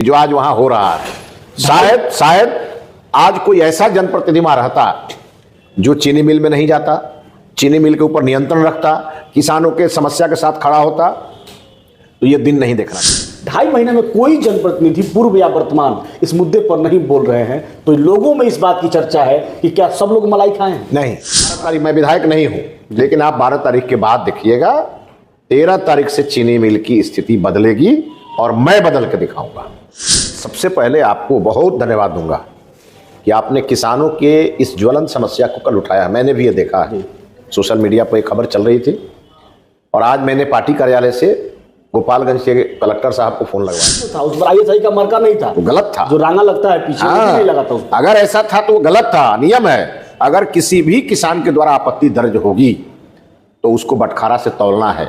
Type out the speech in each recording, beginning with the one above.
जो आज वहां हो रहा है। शायद आज कोई ऐसा जनप्रतिनिधि वहां रहता जो चीनी मिल में नहीं जाता, चीनी मिल के ऊपर नियंत्रण रखता, किसानों के समस्या के साथ खड़ा होता, तो ये दिन नहीं देखना। 2.5 महीने में कोई जनप्रतिनिधि पूर्व या वर्तमान इस मुद्दे पर नहीं बोल रहे हैं, तो लोगों में इस बात की चर्चा है कि क्या सब लोग मलाई खाए हैं? नहीं, 12 तारीख मैं विधायक नहीं हूं, लेकिन आप 12 तारीख के बाद देखिएगा, 13 तारीख से चीनी मिल की स्थिति बदलेगी और मैं बदल के दिखाऊंगा। सबसे पहले आपको बहुत धन्यवाद दूंगा कि आपने किसानों के इस ज्वलंत समस्या को कल उठाया। मैंने भी ये देखा है, सोशल मीडिया पर एक खबर चल रही थी और आज मैंने पार्टी कार्यालय से गोपालगंज के कलेक्टर साहब को फोन लगवाया था। उस पर ISI का मार्का नहीं था, वो गलत था। जो रांगा लगता है पीछे नहीं लगा था। अगर ऐसा था तो वो गलत था। नियम है, अगर किसी भी किसान के द्वारा आपत्ति दर्ज होगी तो उसको बटखारा से तौलना है।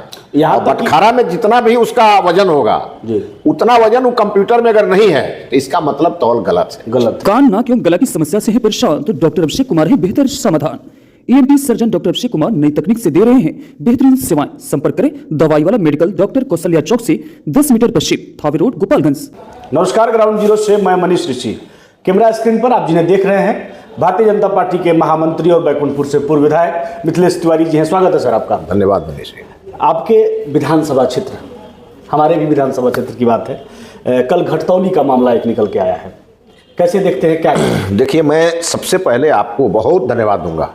और बटखारा में जितना भी उसका वजन होगा उतना वजन वो कंप्यूटर में अगर नहीं है तो इसका मतलब तौल गलत है। गलत कान नाक एवं गला की समस्या से है परेशान तो डॉक्टर अभिषेक कुमार है बेहतर समाधान। ENT surgeon doctor Abhishek Kumar नई तकनीक से दे रहे हैं बेहतरीन सेवाएं। संपर्क करें दवाई वाला मेडिकल, डॉक्टर कौशल्या चौक से 10 मीटर पश्चिम, थावे रोड, गोपालगंज। नमस्कार, ग्राउंड जीरो से मैं मनीष ऋषि। कैमरा स्क्रीन पर आप जिन्हें देख रहे हैं भारतीय जनता पार्टी के महामंत्री और बैकुंठपुर से पूर्व विधायक मिथिलेश तिवारी जी हैं। स्वागत है सर आपका। धन्यवाद मनीष जी। आपके विधानसभा क्षेत्र, हमारे भी विधानसभा क्षेत्र की बात है, कल घटतौली का मामला एक निकल के आया है, कैसे देखते हैं क्या? देखिए, मैं सबसे पहले आपको बहुत धन्यवाद दूंगा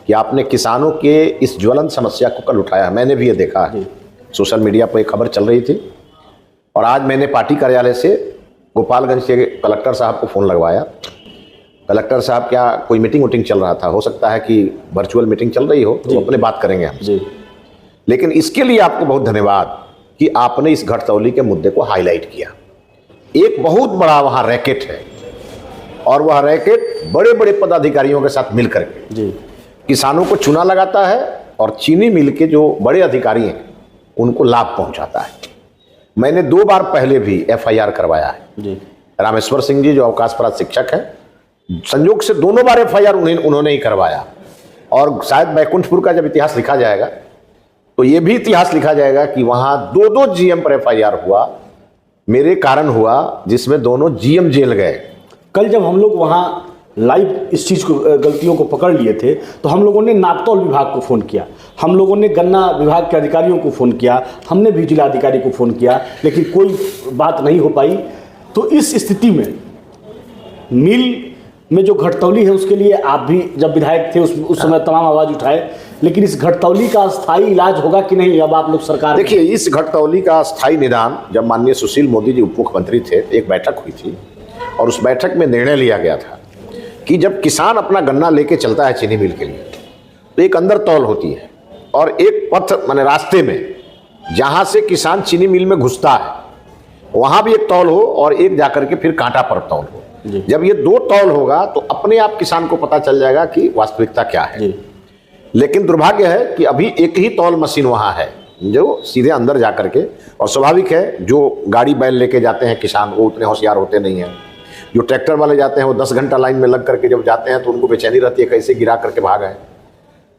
कि आपने किसानों के इस ज्वलंत समस्या को कल उठाया। मैंने भी ये देखा है, सोशल मीडिया पर एक खबर चल रही थी और आज मैंने पार्टी कार्यालय से गोपालगंज के कलेक्टर साहब को फ़ोन लगवाया। कलेक्टर साहब, क्या कोई मीटिंग चल रहा था? हो सकता है कि वर्चुअल मीटिंग चल रही हो तो अपने बात करेंगे हम जी। लेकिन इसके लिए आपको बहुत धन्यवाद कि आपने इस घटतौली के मुद्दे को हाईलाइट किया। एक बहुत बड़ा वहाँ रैकेट है और वह रैकेट बड़े बड़े पदाधिकारियों के साथ मिल करके जी किसानों को चूना लगाता है और चीनी मिल के जो बड़े अधिकारी हैं उनको लाभ पहुंचाता है। मैंने 2 बार पहले भी FIR करवाया है जी। रामेश्वर सिंह जी जो अवकाशप्राप्त शिक्षक हैं, संयोग से दोनों बार FIR उन्होंने ही करवाया। और शायद बैकुंठपुर का जब इतिहास लिखा जाएगा तो ये भी इतिहास लिखा जाएगा कि वहाँ 2 GM पर FIR हुआ, मेरे कारण हुआ, जिसमें दोनों GM जेल गए। कल जब हम लोग वहाँ लाइव इस चीज़ को, गलतियों को पकड़ लिए थे, तो हम लोगों ने नापतौल विभाग को फ़ोन किया, हम लोगों ने गन्ना विभाग के अधिकारियों को फ़ोन किया, हमने भी जिलाधिकारी को फ़ोन किया, लेकिन कोई बात नहीं हो पाई। तो इस स्थिति में मिल में जो घटतौली है उसके लिए आप भी जब विधायक थे उस समय तमाम आवाज़ उठाए, लेकिन इस घटतौली का स्थायी इलाज होगा कि नहीं? अब आप लोग सरकार, देखिए, इस घटतौली का स्थायी निदान जब माननीय सुशील मोदी जी उप मुख्यमंत्री थे, एक बैठक हुई थी और उस बैठक में निर्णय लिया गया था कि जब किसान अपना गन्ना लेके चलता है चीनी मिल के लिए तो एक अंदर तौल होती है और एक पथ माने रास्ते में जहां से किसान चीनी मिल में घुसता है वहां भी एक तौल हो और एक जाकर के फिर कांटा पर तौल हो। जब ये 2 तौल होगा तो अपने आप किसान को पता चल जाएगा कि वास्तविकता क्या है। लेकिन दुर्भाग्य है कि अभी एक ही तौल मशीन वहां है जो सीधे अंदर जाकर के, और स्वाभाविक है जो गाड़ी बैल लेके जाते हैं किसान वो उतने होशियार होते नहीं हैं। जो ट्रैक्टर वाले जाते हैं वो 10 घंटा लाइन में लग करके जब जाते हैं तो उनको बेचैनी रहती है कैसे गिरा करके भाग आए।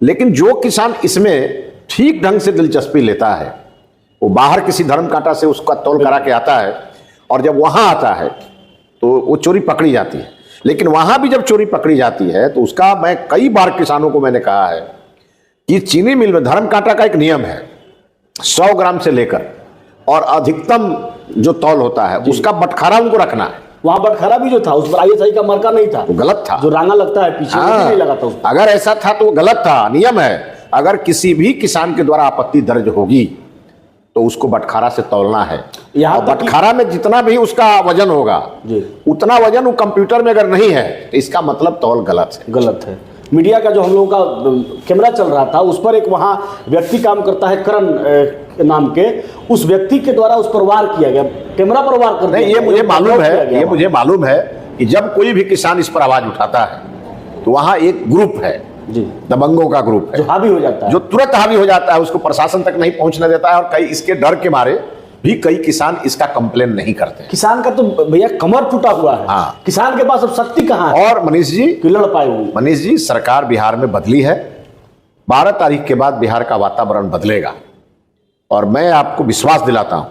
लेकिन जो किसान इसमें ठीक ढंग से दिलचस्पी लेता है वो बाहर किसी धर्म कांटा से उसका तौल करा के आता है और जब वहां आता है तो वो चोरी पकड़ी जाती है। लेकिन वहां भी जब चोरी पकड़ी जाती है तो उसका, मैं कई बार किसानों को मैंने कहा है कि चीनी मिल में धर्म कांटा का एक नियम है, 100 ग्राम से लेकर और अधिकतम जो तौल होता है उसका बटखारा उनको रखना है। वहाँ बटखारा भी जो था उस पर ISI का मार्का नहीं था, वो गलत था। जो रांगा लगता है पीछे नहीं लगा था। अगर ऐसा था तो वो गलत था। नियम है, अगर किसी भी किसान के द्वारा आपत्ति दर्ज होगी तो उसको बटखारा से तौलना है। और बटखारा में जितना भी उसका वजन होगा उतना वजन वो कंप्यूटर में अगर नहीं है तो इसका मतलब तौल गलत है। मीडिया का जो हम लोगों का कैमरा चल रहा था उस पर एक वहाँ व्यक्ति काम करता है करण नाम के, उस व्यक्ति के द्वारा उस पर वार किया गया, कैमरा पर वार कर दिया। ये मुझे मालूम है कि जब कोई भी किसान इस पर आवाज उठाता है तो वहाँ एक ग्रुप है जी, दबंगों का ग्रुप है, जो हावी हो जाता है, जो तुरंत हावी हो जाता है, उसको प्रशासन तक नहीं पहुंचने देता है। और कई इसके डर के मारे भी कई किसान इसका कंप्लेन नहीं करते। किसान का तो भैया कमर टूटा हुआ है। हाँ। किसान के पास अब शक्ति कहाँ है? और मनीष जी लड़ पाए हुए। मनीष जी, सरकार बिहार में बदली है, 12 तारीख के बाद बिहार का वातावरण बदलेगा और मैं आपको विश्वास दिलाता हूं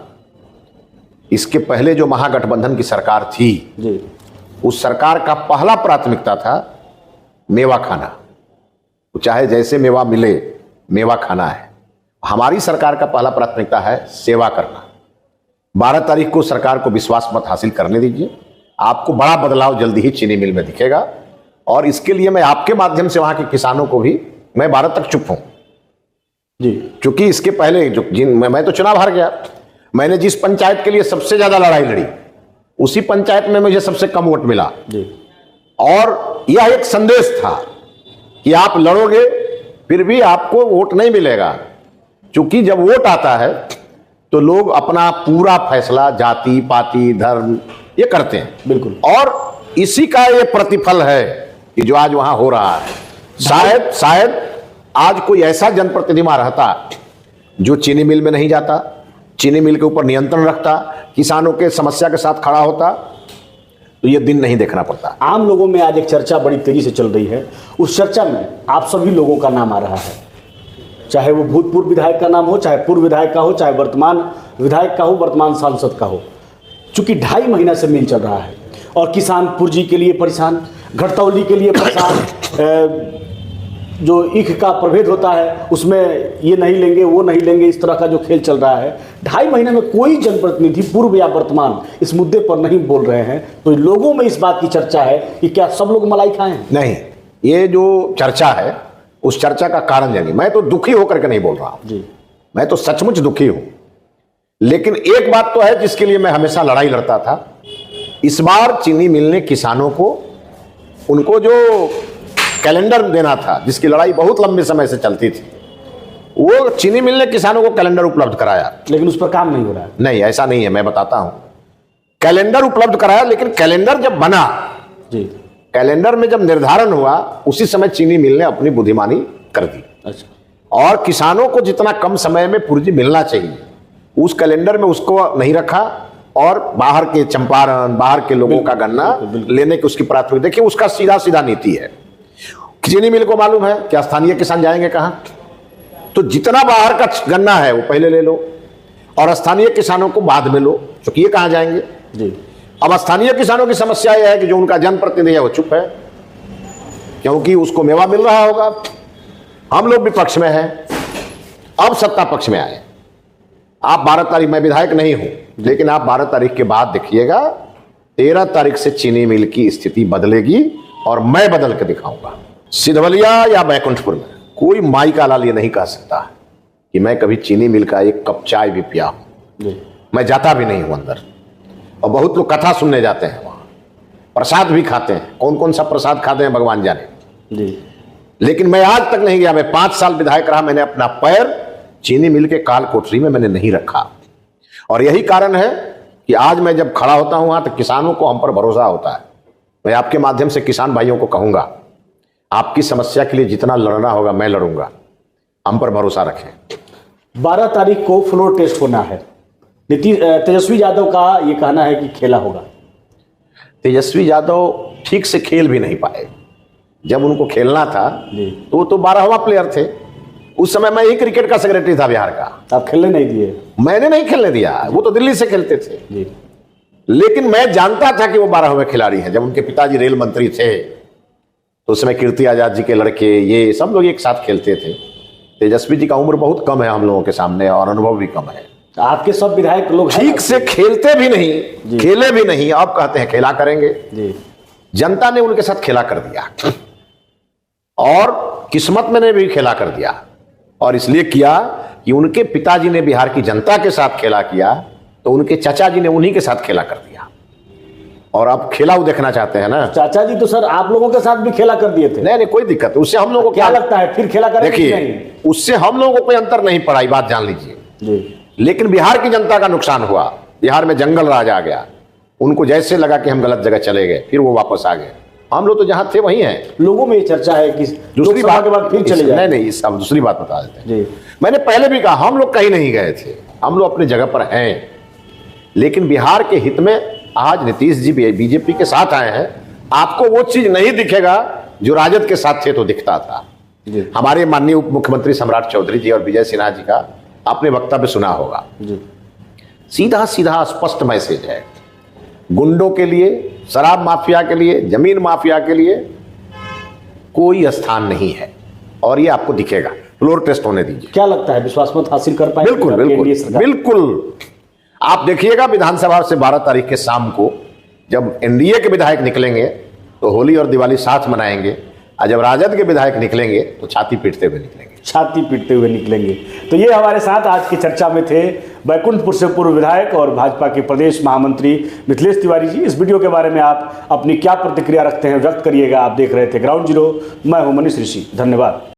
इसके पहले जो महागठबंधन की सरकार थी, जी, उस सरकार का पहला प्राथमिकता था मेवा खाना। चाहे जैसे मेवा मिले, मेवा खाना है। हमारी सरकार का पहला प्राथमिकता है सेवा करना। 12 तारीख को सरकार को विश्वास मत हासिल करने दीजिए, आपको बड़ा बदलाव जल्दी ही चीनी मिल में दिखेगा। और इसके लिए मैं आपके माध्यम से वहां के किसानों को भी, मैं 12 तक चुप हूं जी, क्योंकि इसके पहले जो मैं तो चुनाव हार गया। मैंने जिस पंचायत के लिए सबसे ज्यादा लड़ाई लड़ी, उसी पंचायत में मुझे सबसे कम वोट मिला। जी, और यह एक संदेश था कि आप लड़ोगे फिर भी आपको वोट नहीं मिलेगा, क्योंकि जब वोट आता है तो लोग अपना पूरा फैसला जाति पाति धर्म ये करते हैं। बिल्कुल। और इसी का ये प्रतिफल है कि जो आज वहां हो रहा है। शायद आज कोई ऐसा जनप्रतिनिधि वहां रहता जो चीनी मिल में नहीं जाता, चीनी मिल के ऊपर नियंत्रण रखता, किसानों के समस्या के साथ खड़ा होता, तो ये दिन नहीं देखना पड़ता। आम लोगों में आज एक चर्चा बड़ी तेजी से चल रही है। उस चर्चा में आप सभी लोगों का नाम आ रहा है, चाहे वो भूतपूर्व विधायक का नाम हो, चाहे पूर्व विधायक का हो, चाहे वर्तमान विधायक का हो, वर्तमान सांसद का हो। चूंकि 2.5 महीना से मिल चल रहा है और किसान पुर्जी के लिए परेशान, घटतौली के लिए परेशान, जो ईख का प्रभेद होता है उसमें ये नहीं लेंगे वो नहीं लेंगे, इस तरह का जो खेल चल रहा है। 2.5 महीने में कोई जनप्रतिनिधि पूर्व या वर्तमान इस मुद्दे पर नहीं बोल रहे हैं, तो लोगों में इस बात की चर्चा है कि क्या सब लोग मलाई खाएं? नहीं, ये जो चर्चा है उस चर्चा का कारण जानिए। मैं तो दुखी होकर के नहीं बोल रहा हूं जी, मैं तो सचमुच दुखी हूं। लेकिन एक बात तो है जिसके लिए मैं हमेशा लड़ाई लड़ता था। इस बार चीनी मिल ने किसानों को, उनको जो कैलेंडर देना था, जिसकी लड़ाई बहुत लंबे समय से चलती थी, वो चीनी मिल ने किसानों को कैलेंडर उपलब्ध कराया। लेकिन उस पर काम नहीं हो रहा है। नहीं, ऐसा नहीं है, मैं बताता हूं। कैलेंडर उपलब्ध कराया, लेकिन कैलेंडर जब बना, जी, कैलेंडर में जब निर्धारण हुआ, उसी समय चीनी मिल ने अपनी बुद्धिमानी कर दी। अच्छा, और किसानों को जितना कम समय में पूर्जी मिलना चाहिए उस कैलेंडर में उसको नहीं रखा, और बाहर के चंपारण, बाहर के लोगों का गन्ना लेने की उसकी प्राथमिकता। देखिए, उसका सीधा सीधा नीति है। चीनी मिल को मालूम है कि स्थानीय किसान जाएंगे कहां, तो जितना बाहर का गन्ना है वो पहले ले लो और स्थानीय किसानों को बाद में लो, क्योंकि ये कहां जाएंगे। जी, अब स्थानीय किसानों की समस्या यह है कि जो उनका जनप्रतिनिधि है वो चुप है, क्योंकि उसको मेवा मिल रहा होगा। हम लोग विपक्ष में हैं, अब सत्ता पक्ष में आए। आप 12 तारीख, मैं विधायक नहीं हूं, लेकिन आप 12 तारीख के बाद देखिएगा, 13 तारीख से चीनी मिल की स्थिति बदलेगी और मैं बदल के दिखाऊंगा। सिधवलिया या बैकुंठपुर में कोई माई का लाल ये नहीं कह सकता कि मैं कभी चीनी मिल का एक कप चाय भी पिया हूं। मैं जाता भी नहीं हूं अंदर। और बहुत लोग कथा सुनने जाते हैं, वहां प्रसाद भी खाते हैं, कौन कौन सा प्रसाद खाते हैं भगवान जाने जी, लेकिन मैं आज तक नहीं गया। मैं 5 साल विधायक रहा, मैंने अपना पैर चीनी मिल के काल कोठरी में मैंने नहीं रखा। और यही कारण है कि आज मैं जब खड़ा होता हूं वहां, तो किसानों को हम पर भरोसा होता है। मैं आपके माध्यम से किसान भाइयों को कहूंगा, आपकी समस्या के लिए जितना लड़ना होगा मैं लड़ूंगा, हम पर भरोसा रखें। 12 तारीख को फ्लोर टेस्ट होना है। तेजस्वी यादव का ये कहना है कि खेला होगा। तेजस्वी यादव ठीक से खेल भी नहीं पाए। जब उनको खेलना था जी, तो वो तो 12वां प्लेयर थे। उस समय मैं ही क्रिकेट का सेक्रेटरी था बिहार का। आप खेलने नहीं दिए? मैंने नहीं खेलने दिया, वो तो दिल्ली से खेलते थे। जी, लेकिन मैं जानता था कि वो 12वें खिलाड़ी हैं। जब उनके पिताजी रेल मंत्री थे तो उस समय कीर्ति आजाद जी के लड़के, ये सब लोग एक साथ खेलते थे। तेजस्वी जी का उम्र बहुत कम है हम लोगों के सामने, और अनुभव भी कम है। आपके सब विधायक लोग ठीक से खेलते भी नहीं, खेले भी नहीं, अब कहते हैं खेला करेंगे। जी, जनता ने उनके साथ खेला कर दिया, और किस्मत में ने भी खेला कर दिया। और इसलिए किया कि उनके पिताजी ने बिहार की जनता के साथ खेला किया, तो उनके चाचा जी ने उन्हीं के साथ खेला कर दिया। और अब खेला वो देखना चाहते हैं ना। चाचा जी तो सर आप लोगों के साथ भी खेला कर दिए थे। नहीं, कोई दिक्कत है उससे। हम लोगों को क्या लगता है फिर खेला करेंगे? देखिए, उससे हम लोगों को कोई अंतर नहीं पड़ा, ये बात जान लीजिए जी, लेकिन बिहार की जनता का नुकसान हुआ। बिहार में जंगल राज आ गया, उनको जैसे लगा कि हम गलत जगह चले गए, फिर वो वापस आ गए। हम लोग तो जहां थे वहीं हैं। लोगों में ये चर्चा है कि दूसरी बात के बाद फिर चले जाए। नहीं, इस अब दूसरी बात बता देते हैं। जी, मैंने पहले भी कहा, हम लोग कहीं नहीं गए थे, हम लोग अपनी जगह पर हैं। लेकिन बिहार के हित में आज नीतीश जी बीजेपी के साथ आए हैं। आपको वो चीज नहीं दिखेगा जो राजद के साथ थे तो दिखता था। हमारे माननीय उप मुख्यमंत्री सम्राट चौधरी जी और विजय सिन्हा जी का आपने वक्तव्य सुना होगा। सीधा सीधा स्पष्ट मैसेज है। गुंडों के लिए, शराब माफिया के लिए, जमीन माफिया के लिए कोई स्थान नहीं है और ये आपको दिखेगा। फ्लोर टेस्ट होने दीजिए। क्या लगता है विश्वास मत हासिल कर पाएंगे? बिल्कुल बिल्कुल बिल्कुल। आप देखिएगा विधानसभा से 12 तारीख के शाम को जब एनडीए के विधायक निकलेंगे तो होली और दिवाली साथ मनाएंगे, और जब राजद के विधायक निकलेंगे तो छाती पीटते हुए निकलेंगे। छाती पीटते हुए निकलेंगे। तो ये हमारे साथ आज की चर्चा में थे बैकुंठपुर से पूर्व विधायक और भाजपा के प्रदेश महामंत्री मिथिलेश तिवारी जी। इस वीडियो के बारे में आप अपनी क्या प्रतिक्रिया रखते हैं व्यक्त करिएगा। आप देख रहे थे ग्राउंड जीरो, मैं हूं मनीष ऋषि। धन्यवाद।